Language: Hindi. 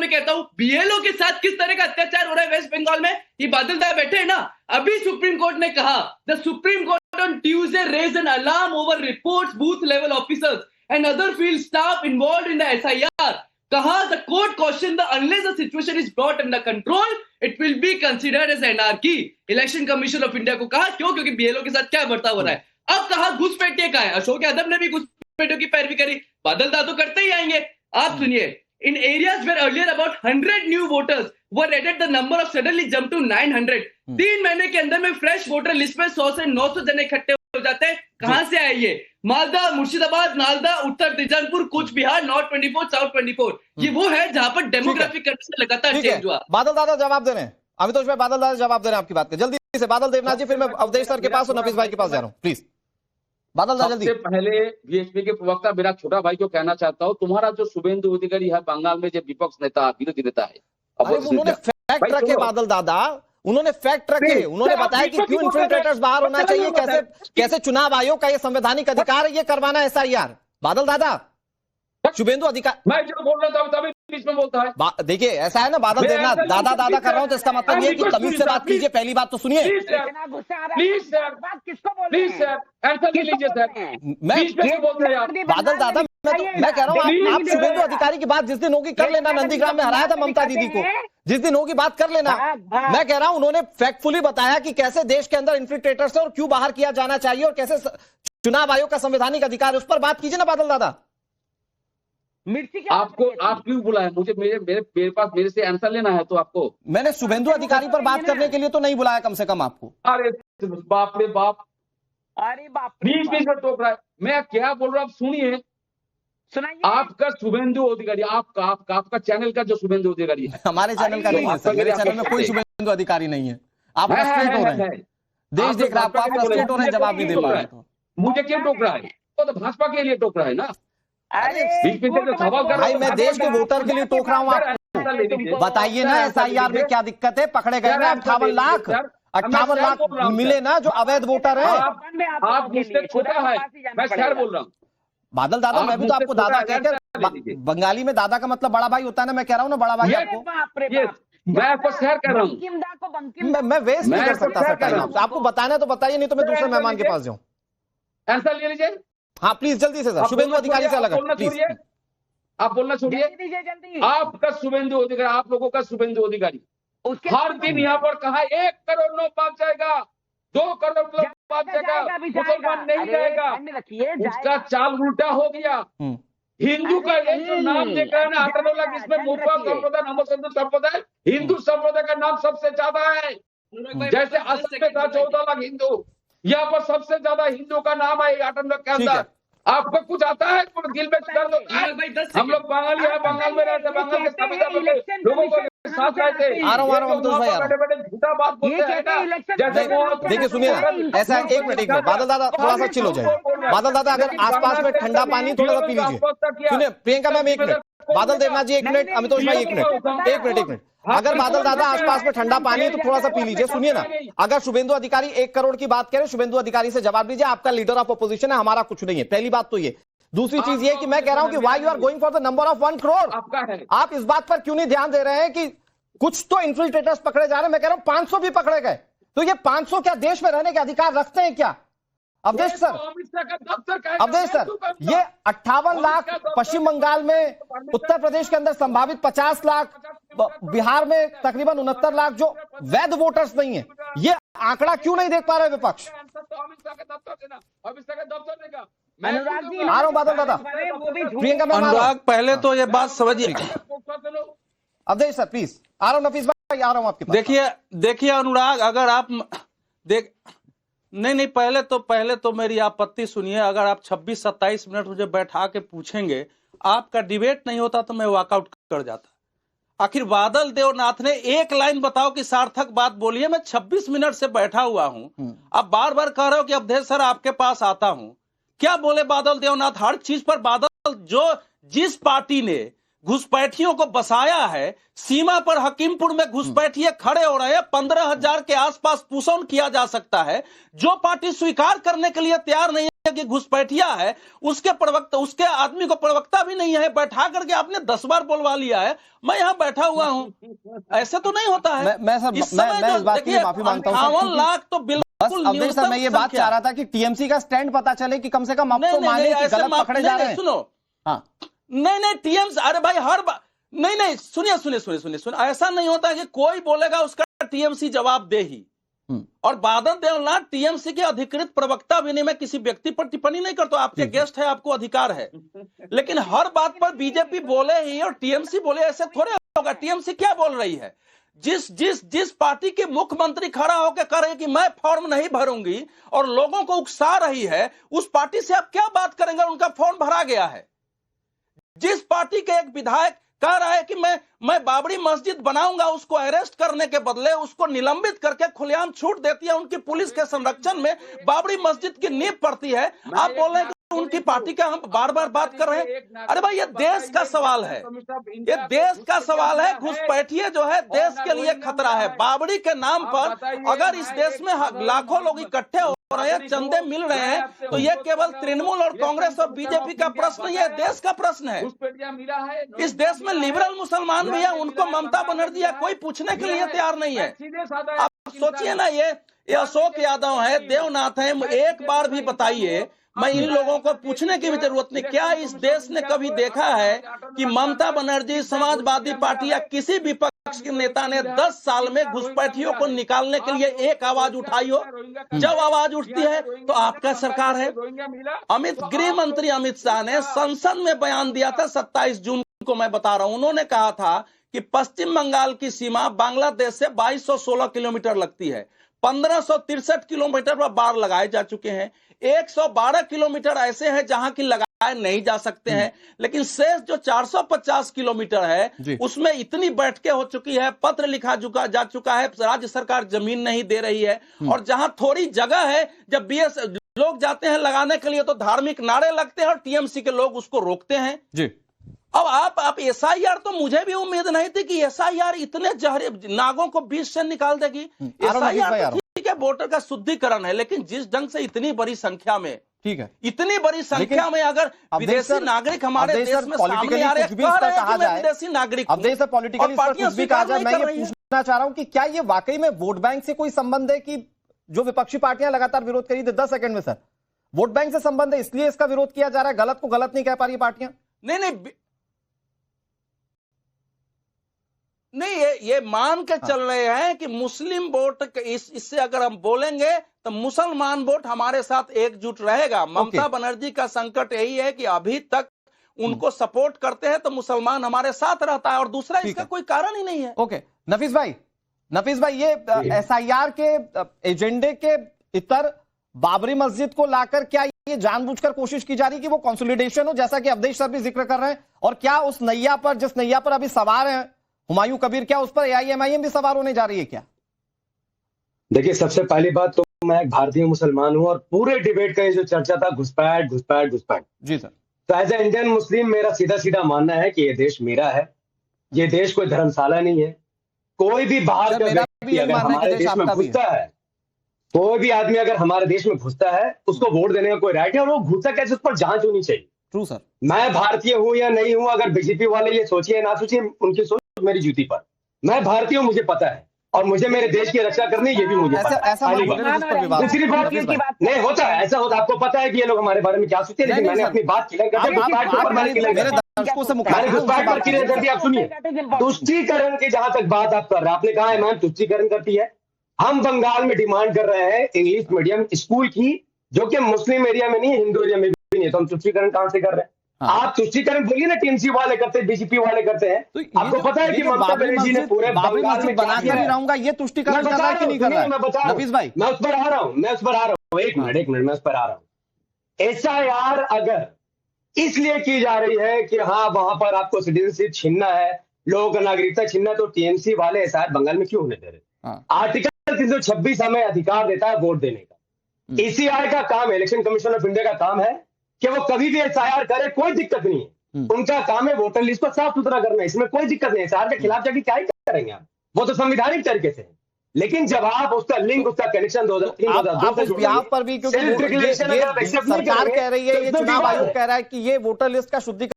में कहता हूं, बीएलओ के साथ किस तरह का अत्याचार हो रहा है वेस्ट बंगाल में, ये बादल दा बैठे हैं ना। अभी सुप्रीम कोर्ट ने कहा, the supreme court on Tuesday raised an alarm over reports booth level officers and other field staff involved in the SIR. कहा, the court question the unless the situation is brought under control it will be considered as anarchy. Election commission of India को कहा, क्यों? क्योंकि बीएलओ के साथ क्या बर्ताव हो रहा है। अब कहा घुसपैठिए का है, अशोक यादव ने भी घुसपैठियों की पैरवी करी, बादल दा तो करते ही आएंगे। आप सुनिए, in areas where earlier about 100 new voters were added, the number of suddenly jumped to 900। 3 महीने के अंदर में फ्रेश वोटर लिस्ट में 100 से 900 जने इकट्ठे हो जाते हैं। कहां से आए ये? Malda, Murshidabad, Nalanda, Uttar Dinajpur, Cooch Behar, north 24, south 24। ये वो है जहां पर डेमोग्राफिक कंडीशन लगातार चेंज हुआ। बादल दादा जवाब दे रहे हैं, अमितोष भाई बादल दादा जवाब दे रहे हैं आपकी बात के। जल्दी से बादल देवनाथ जी, फिर मैं अवधेश सर के पास और नफीस भाई के पास जा रहा हूं, प्लीज बादल दादा जल्दी। सबसे पहले बीएसपी के प्रवक्ता मेरा छोटा भाई को कहना चाहता हूँ, तुम्हारा जो शुभेंदु अधिकारी है बंगाल में जो विपक्ष नेता, विरोधी नेता है, उन्होंने फैक्ट रखे बादल दादा, उन्होंने फैक्ट रखे, उन्होंने बताया कि क्यों इन्फिल्ट्रेटर्स बाहर होना चाहिए, कैसे चुनाव आयोग का ये संवैधानिक अधिकार है ये करवाना एसआईआर। बादल दादा, शुभेंदु अधिकारी, मैं जो बोल रहा था तभी बीच में बोलता है। देखिए ऐसा है ना बादल देवनाथ, दादा दादा कर रहा हूं तो इसका मतलब ये कि तमीज से बात कीजिए। पहली बात तो सुनिए, प्लीज सर आंसर लीजिए सर। मैं बादल दादा, मैं कह रहा हूँ आप शुभेंदु अधिकारी की बात जिस दिन होगी कर लेना। नंदीग्राम में हराया था ममता दीदी को, जिस दिन होगी बात कर लेना। मैं कह रहा हूं उन्होंने फैक्टफुली बताया कि कैसे देश के अंदर इन्फिल्ट्रेटर्स है और क्यों बाहर किया जाना चाहिए और कैसे चुनाव आयोग का संवैधानिक अधिकार है, उस पर बात कीजिए ना बादल दादा। आपको आप क्यों बुलाया मुझे? मेरे पास मेरे से आंसर लेना है तो आपको। मैंने शुभेंदु अधिकारी पर बात करने के लिए तो नहीं बुलाया कम से कम आपको। अरे बाप रे बाप, अरे बाप, बीच में टोक रहा है। मैं क्या बोल रहा हूँ आप सुनिए। आपका शुभेंदु अधिकारी, आपका चैनल का जो शुभेंदु अधिकारी है, हमारे चैनल का नहीं है सर, मेरे चैनल में कोई शुभेंदु अधिकारी नहीं है। आप फ्रस्ट्रेट हो रहे हैं, देश देख रहा है आपको, आप फ्रस्ट्रेट हो रहे हैं, जवाब नहीं दे पा रहे हैं। मुझे क्यों टोक रहा है? वो तो भाजपा के लिए टोक रहा है ना। भाई मैं देश के वोटर के लिए टोक रहा हूँ आपको। बताइए ना एसआईआर में क्या दिक्कत है? पकड़े गए ना 58 लाख मिले ना जो अवैध वोटर है। आप मुझसे छोटा है, मैं शहर बोल रहा हूँ। बादल दादा, मैं भी तो आपको दादा कहकर, बंगाली में दादा का मतलब बड़ा भाई होता है ना, मैं कह रहा हूँ ना बड़ा भाई आपको। मैं आपको शहर कर रहा हूँ। मैं वेस्ट नहीं कर सकता सर टाइम आपसे, आपको बताना है तो बताइए, नहीं तो मैं दूसरे मेहमान के पास जाऊँ। आंसर ले लीजिए। हाँ प्लीज जल्दी से सर, शुभेंदु अधिकारी से अलग प्लीज। आप बोलना छोड़िए। आपका शुभेंदु अधिकारी, आप लोगों का शुभेंदु अधिकारी हर दिन यहाँ पर कहा 1 करोड़ लोग बात जाएगा, 2 करोड़ लोग बात जाएगा, मुसलमान नहीं रहेगा। उसका चाल उल्टा हो गया। हिंदू का एक जो नाम देखा है ना 18 लाख, इसमें मुफा संप्रदाय, नमो संप्रदाय, हिंदू संप्रदाय का नाम सबसे ज्यादा है। जैसे असम में था 14 लाख हिंदू, यहाँ पर सबसे ज्यादा हिंदू का नाम है 18 लाख के अंदर। आपको कुछ आता है? कुछ दिल में कर दो। हम लोग बंगाली है, बंगाल में रहते, बंगाल के सभी लोगों को साथ रहते। आ रहा हूँ झूठा बात बोलते हैं ना। देखिए सुनिए ना, ऐसा एक मिनट बादल दादा थोड़ा सा चिल हो जाए। बादल दादा अगर आसपास में ठंडा पानी थोड़ा सा पी लीजिए। सुनिए प्रियंका मैम 1 मिनट, बादल देवनाथ जी 1 मिनट, अमितोष भाई 1 मिनट। अगर बादल दादा आसपास में ठंडा पानी तो थोड़ा सा पी लीजिए। सुनिए ना, अगर शुभेंदु अधिकारी 1 करोड़ की बात करें, शुभेंदु अधिकारी से जवाब दीजिए। आपका लीडर ऑफ अपोजिशन है, हमारा कुछ नहीं है, पहली बात तो ये। दूसरी चीज ये कि मैं कह रहा हूं कि why you are going for the number of 1 crore. आप इस बात पर क्यों नहीं ध्यान दे रहे हैं कि कुछ तो इन्फिल्ट्रेटर्स पकड़े जा रहे हैं। मैं कह रहा हूं 500 भी पकड़े गए तो ये 500 क्या देश में रहने के अधिकार रखते हैं क्या? अवधेश सर, अवधेश सर, ये 58 लाख पश्चिम बंगाल में, उत्तर प्रदेश के अंदर संभावित 50 लाख, बिहार में तकरीबन 69 लाख जो वैध वोटर्स नहीं है, ये आंकड़ा क्यों नहीं देख पा रहे विपक्ष? आ रहा हूं बादल दादा, प्रियंका मैम। अनुराग पहले तो ये बात समझिए। अवधेश सर प्लीज, आ रहा हूं, नफीस भाई आ रहा हूं आपके पास। देखिए अनुराग, अगर आप नहीं पहले तो मेरी आपत्ति सुनिए। अगर आप 26-27 मिनट मुझे बैठा के पूछेंगे, आपका डिबेट नहीं होता तो मैं वॉकआउट कर जाता। आखिर बादल देवनाथ ने 1 लाइन बताओ कि सार्थक बात बोलिए। मैं 26 मिनट से बैठा हुआ हूं, आप बार बार कह रहे हो कि अवधेश सर आपके पास आता हूं। क्या बोले बादल देवनाथ? हर चीज पर बादल, जो जिस पार्टी ने घुसपैठियों को बसाया है, सीमा पर हकीमपुर में घुसपैठिए खड़े हो रहे हैं, 15,000 के आसपास पुश ऑन किया जा सकता है। जो पार्टी स्वीकार करने के लिए तैयार नहीं है कि घुसपैठिया है, उसके प्रवक्ता, उसके आदमी को प्रवक्ता भी नहीं है, बैठा करके आपने 10 बार बोलवा लिया है, मैं यहाँ बैठा हुआ हूँ। ऐसे तो नहीं होता है। मैं सर मैं इस बात के लिए माफी मांगता हूँ 58 लाख तो बस अवधेश सर, मैं ये बात चाह रहा था कि टीएमसी का स्टैंड पता चले कि कम से कम अब तो माने कि गलत पकड़े जा रहे हैं। सुनो, हाँ नहीं टीएमसी, अरे भाई हर बार नहीं सुनिए, ऐसा नहीं होता कि कोई बोलेगा उसका टीएमसी जवाब दे ही। और बादल देवनाथ टीएमसी के अधिकृत प्रवक्ता भी नहीं, मैं किसी व्यक्ति पर टिप्पणी नहीं करता, आपके गेस्ट है, आपको अधिकार है, लेकिन हर बात पर बीजेपी बोले ही और टीएमसी बोले, ऐसे थोड़े होगा। टीएमसी क्या बोल रही है? जिस पार्टी के मुख्यमंत्री खड़ा होकर कह रहे कि मैं फॉर्म नहीं भरूंगी और लोगों को उकसा रही है, उस पार्टी से आप क्या बात करेंगे? उनका फॉर्म भरा गया है। जिस पार्टी के एक विधायक कह रहा है कि मैं बाबरी मस्जिद बनाऊंगा, उसको अरेस्ट करने के बदले उसको निलंबित करके खुलेआम छूट देती है, उनकी पुलिस के संरक्षण में बाबरी मस्जिद की नींव पड़ती है। आप बोल रहे हैं कि उनकी पार्टी का हम बार बार बात कर रहे हैं। अरे भाई, ये देश का सवाल है, ये देश का सवाल है। घुसपैठिए जो है देश के लिए खतरा है। बाबरी के नाम पर अगर इस देश में लाखों लोग इकट्ठे हो रहे हैं, चंदे मिल रहे हैं, तो ये केवल तृणमूल और कांग्रेस और बीजेपी का प्रश्न नहीं है, देश का प्रश्न है। इस देश में लिबरल मुसलमान भी है, उनको ममता बनर्जी या कोई पूछने के लिए तैयार नहीं है। आप सोचिए ना, ये अशोक यादव है, देवनाथ है, एक बार भी बताइए, मैं इन लोगों को पूछने की भी जरूरत नहीं, क्या इस देश ने कभी देखा है कि ममता बनर्जी, समाजवादी पार्टी या किसी विपक्ष के नेता ने 10 साल में घुसपैठियों को निकालने के लिए एक आवाज उठाई हो? जब आवाज उठती है तो आपका सरकार है। गृह मंत्री अमित शाह ने संसद में बयान दिया था 27 जून को, मैं बता रहा हूं, उन्होंने कहा था कि पश्चिम बंगाल की सीमा बांग्लादेश से 2216 किलोमीटर लगती है, 1563 किलोमीटर पर बाढ़ लगाए जा चुके हैं, 112 किलोमीटर ऐसे हैं जहां की लगाए नहीं जा सकते हैं, लेकिन शेष जो 450 किलोमीटर है उसमें इतनी बैठकें हो चुकी है, पत्र लिखा जा चुका है, राज्य सरकार जमीन नहीं दे रही है, और जहां थोड़ी जगह है, जब बीएस लोग जाते हैं लगाने के लिए तो धार्मिक नारे लगते हैं और टीएमसी के लोग उसको रोकते हैं जी। अब आप एसआईआर, तो मुझे भी उम्मीद नहीं थी कि एसआईआर इतने जहरे नागों को बीच से निकाल देगी। एसआईआर ठीक है, वोटर का शुद्धिकरण है, लेकिन जिस ढंग से इतनी बड़ी संख्या में, ठीक है, इतनी बड़ी संख्या में अगर विदेशी नागरिक हमारे देश में सामने आ रहे हैं, विदेशी नागरिक, अब देश पॉलिटिकली कुछ भी कहा जाए, मैं ये पूछना चाह रहा हूं कि क्या ये वाकई में वोट बैंक से कोई संबंध है कि जो विपक्षी पार्टियां लगातार विरोध करी थी? 10 सेकंड में सर, वोट बैंक से संबंध है, इसलिए इसका विरोध किया जा रहा है? गलत को गलत नहीं कह पा रही पार्टियां? नहीं, ये मान के चल रहे हैं कि मुस्लिम वोट, इससे अगर हम बोलेंगे तो मुसलमान वोट हमारे साथ एकजुट रहेगा। ममता बनर्जी का संकट यही है कि अभी तक उनको सपोर्ट करते हैं तो मुसलमान हमारे साथ रहता है, और दूसरा इसका कोई कारण ही नहीं है। ओके, नफीस भाई, ये एसआईआर के एजेंडे के इतर बाबरी मस्जिद को लाकर क्या ये जानबूझकर कोशिश की जा रही है कि वो कंसोलिडेशन हो, जैसा कि अवधेश सर भी जिक्र कर रहे हैं? और क्या उस नैया पर, जिस नैया पर अभी सवार हैं हुमायूं कबीर, क्या उस पर एआईएमआईएम भी सवार होने जा रही है क्या? देखिए, सबसे पहली बात तो मैं एक भारतीय मुसलमान हूं, और पूरे डिबेट का ये जो चर्चा था घुसपैठ जी सर, तो एज ए इंडियन मुस्लिम मेरा सीधा मानना है कि ये देश मेरा है, ये देश कोई धर्मशाला नहीं है। कोई भी बाहर का व्यक्ति अगर हमारे देश में घुसता है, कोई भी आदमी अगर हमारे देश में घुसता है, उसको वोट देने का कोई राइट है, और वो घुसता कैसे, उस पर जांच होनी चाहिए। ट्रू सर, मैं भारतीय हूं या नहीं हूं, अगर बीजेपी वाले ये सोचिए ना सोचिए, उनकी सोच मेरी जूती पर। मैं भारतीय हूं, मुझे पता है, और मुझे मेरे देश की रक्षा करनी, ये भी मुझे पता है। दूसरी बात नहीं होता है, ऐसा होता, आपको पता है कि ये लोग हमारे बारे में क्या सोचते हैं, लेकिन मैंने अपनी बात क्लियर कर दी। आप सुनिए, तुष्टीकरण की जहां तक बात आप कर रहे हैं, आपने कहा है मैम तुष्टीकरण करती है। हम बंगाल में डिमांड कर रहे हैं इंग्लिश मीडियम स्कूल की, जो कि मुस्लिम एरिया में नहीं है, हिंदू एरिया में भी नहीं, तो हम तुष्टीकरण कहां से कर रहे हैं? आप तुष्टीकरण बोलिए ना, टीएमसी वाले करते हैं, बीजेपी वाले करते हैं। तो आपको पता है कि ममता बनर्जी ने पूरे बंगाल में बना के भी रहूंगा, ये तुष्टीकरण कर रहा है कि नहीं कर रहा है? मैं बता रहा हूं, मैं उस पर आ रहा हूं, एक मिनट मैं उस पर आ रहा हूं। एसआईआर अगर इसलिए की जा रही है कि हाँ वहां पर आपको सिटीजनशिप छीनना है, लोगों का नागरिकता छीनना, तो टीएमसी वाले एसआईआर बंगाल में क्यों होने दे रहे? आर्टिकल 326 हमें अधिकार देता है वोट देने का। ईसीआई का काम, इलेक्शन कमीशन ऑफ इंडिया का काम है कि वो कभी भी एसआईआर करे, कोई दिक्कत नहीं है। उनका काम है वोटर लिस्ट को साफ सुथरा करना, इसमें कोई दिक्कत नहीं है। एसआईआर के खिलाफ जाके क्या ही करेंगे आप, वो तो संवैधानिक तरीके से। लेकिन जब आप उसका लिंक, उसका कनेक्शन 2003 आप उस बिहाफ पर भी, क्योंकि ये सरकार कह रही है, ये चुनाव आयोग कह रहा है कि ये वोटर लिस्ट का शुद्धिकरण